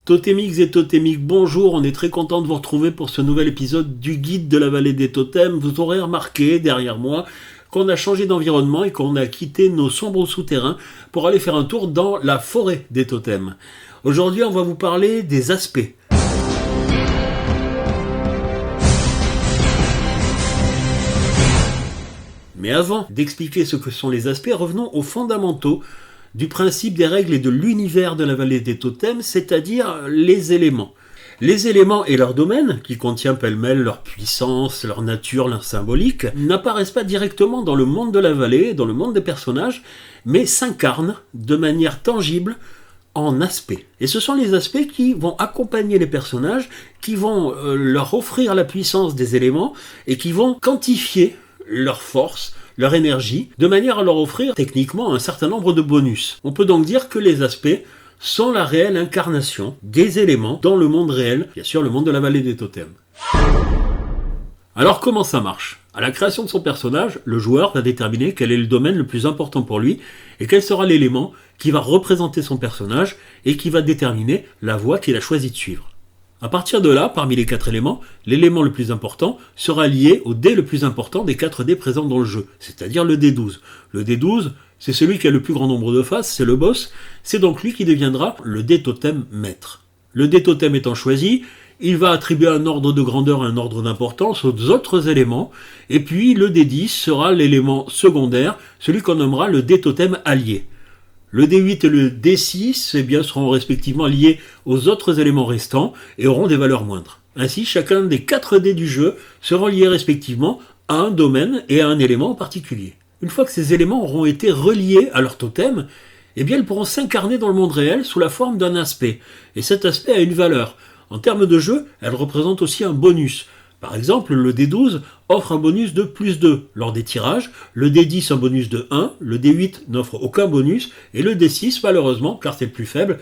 Totémiques et totémiques, bonjour, on est très content de vous retrouver pour ce nouvel épisode du guide de la vallée des totems. Vous aurez remarqué derrière moi qu'on a changé d'environnement et qu'on a quitté nos sombres souterrains pour aller faire un tour dans la forêt des totems. Aujourd'hui, on va vous parler des aspects. Mais avant d'expliquer ce que sont les aspects, revenons aux fondamentaux du principe des règles et de l'univers de la vallée des totems, c'est-à-dire les éléments. Les éléments et leur domaine, qui contient pêle-mêle leur puissance, leur nature, leur symbolique, n'apparaissent pas directement dans le monde de la vallée, dans le monde des personnages, mais s'incarnent de manière tangible en aspects. Et ce sont les aspects qui vont accompagner les personnages, qui vont leur offrir la puissance des éléments et qui vont quantifier leur force, leur énergie, de manière à leur offrir techniquement un certain nombre de bonus. On peut donc dire que les aspects sont la réelle incarnation des éléments dans le monde réel, bien sûr le monde de la vallée des totems. Alors comment ça marche ? À la création de son personnage, le joueur va déterminer quel est le domaine le plus important pour lui et quel sera l'élément qui va représenter son personnage et qui va déterminer la voie qu'il a choisi de suivre. À partir de là, parmi les 4 éléments, l'élément le plus important sera lié au dé le plus important des 4 dés présents dans le jeu, c'est-à-dire le dé 12. Le dé 12, c'est celui qui a le plus grand nombre de faces, c'est le boss, c'est donc lui qui deviendra le dé totem maître. Le dé totem étant choisi, il va attribuer un ordre de grandeur, un ordre d'importance aux autres éléments, et puis le dé 10 sera l'élément secondaire, celui qu'on nommera le dé totem allié. Le D8 et le D6 seront respectivement liés aux autres éléments restants et auront des valeurs moindres. Ainsi, chacun des 4 dés du jeu seront liés respectivement à un domaine et à un élément en particulier. Une fois que ces éléments auront été reliés à leur totem, ils pourront s'incarner dans le monde réel sous la forme d'un aspect. Et cet aspect a une valeur. En termes de jeu, elle représente aussi un bonus. Par exemple, le D12 offre un bonus de plus 2 lors des tirages, le D10 un bonus de 1, le D8 n'offre aucun bonus, et le D6, malheureusement, car c'est le plus faible,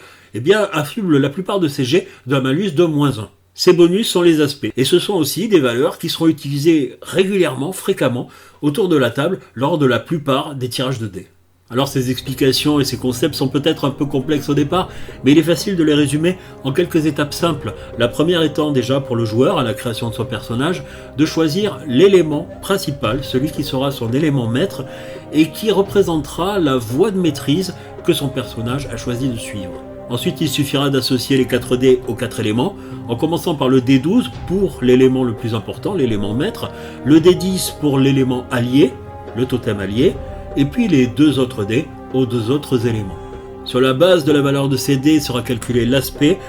affuble la plupart de ces jets d'un malus de moins 1. Ces bonus sont les aspects, et ce sont aussi des valeurs qui seront utilisées régulièrement, fréquemment, autour de la table lors de la plupart des tirages de dés. Alors ces explications et ces concepts sont peut-être un peu complexes au départ, mais il est facile de les résumer en quelques étapes simples. La première étant déjà pour le joueur, à la création de son personnage, de choisir l'élément principal, celui qui sera son élément maître, et qui représentera la voie de maîtrise que son personnage a choisi de suivre. Ensuite, il suffira d'associer les 4 dés aux 4 éléments, en commençant par le D12 pour l'élément le plus important, l'élément maître, le D10 pour l'élément allié, le totem allié, et puis les 2 autres dés aux 2 autres éléments. Sur la base de la valeur de ces dés sera calculé l'aspect,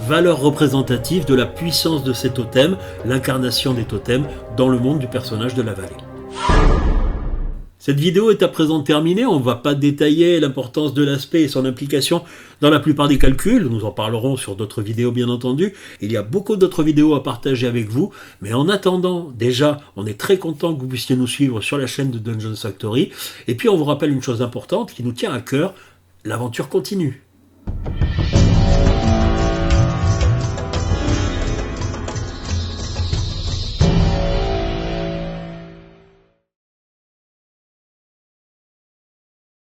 valeur représentative de la puissance de ces totems, l'incarnation des totems dans le monde du personnage de la vallée. Cette vidéo est à présent terminée, on ne va pas détailler l'importance de l'aspect et son implication dans la plupart des calculs, nous en parlerons sur d'autres vidéos bien entendu. Il y a beaucoup d'autres vidéos à partager avec vous, mais en attendant, déjà, on est très content que vous puissiez nous suivre sur la chaîne de Dungeons Factory, et puis on vous rappelle une chose importante qui nous tient à cœur, l'aventure continue.